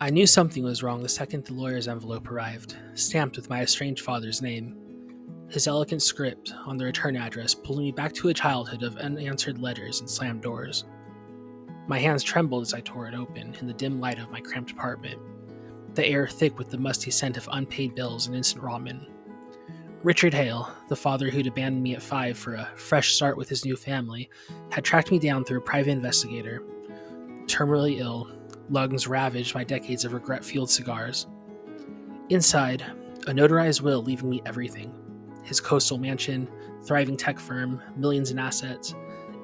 I knew something was wrong the second the lawyer's envelope arrived, stamped with my estranged father's name. His elegant script on the return address pulled me back to a childhood of unanswered letters and slammed doors. My hands trembled as I tore it open in the dim light of my cramped apartment, the air thick with the musty scent of unpaid bills and instant ramen. Richard Hale, the father who'd abandoned me at 5 for a fresh start with his new family, had tracked me down through a private investigator. Terminally ill, lungs ravaged by decades of regret-fueled cigars. Inside, a notarized will leaving me everything. His coastal mansion, thriving tech firm, millions in assets,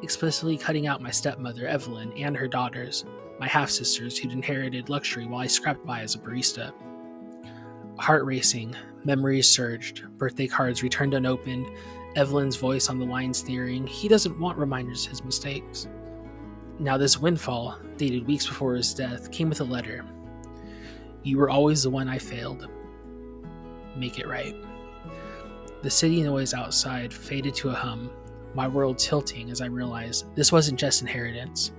explicitly cutting out my stepmother, Evelyn, and her daughters, my half-sisters who'd inherited luxury while I scrapped by as a barista. Heart racing, memories surged, birthday cards returned unopened, Evelyn's voice on the line sneering, he doesn't want reminders of his mistakes. Now this windfall, dated weeks before his death, came with a letter. You were always the one I failed. Make it right. The city noise outside faded to a hum, my world tilting as I realized this wasn't just inheritance.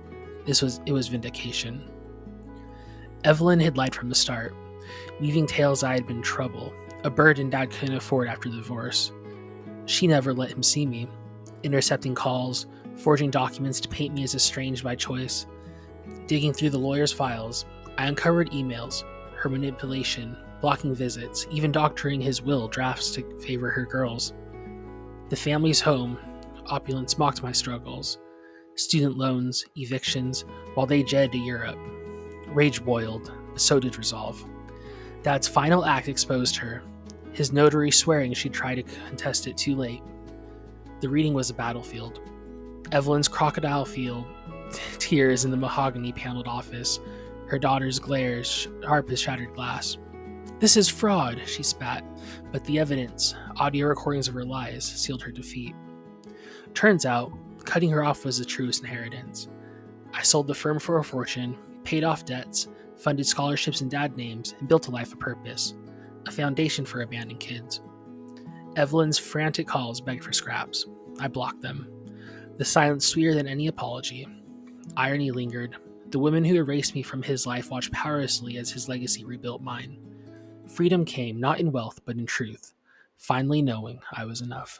It was vindication. Evelyn had lied from the start, weaving tales I had been trouble, a burden Dad couldn't afford after the divorce. She never let him see me, intercepting calls, forging documents to paint me as estranged by choice. Digging through the lawyer's files, I uncovered emails, her manipulation, blocking visits, even doctoring his will drafts to favor her girls. The family's home, opulence mocked my struggles. Student loans, evictions, while they jetted to Europe. Rage boiled, but so did resolve. Dad's final act exposed her, his notary swearing she'd try to contest it too late. The reading was a battlefield. Evelyn's crocodile field, tears in the mahogany-paneled office, her daughter's glares sharp as shattered glass. This is fraud, she spat, but the evidence, audio recordings of her lies, sealed her defeat. Turns out, cutting her off was the truest inheritance. I sold the firm for a fortune, paid off debts, funded scholarships in Dad's names, and built a life of purpose, a foundation for abandoned kids. Evelyn's frantic calls begged for scraps. I blocked them. The silence sweeter than any apology. Irony lingered. The women who erased me from his life watched powerlessly as his legacy rebuilt mine. Freedom came not in wealth but in truth, finally knowing I was enough.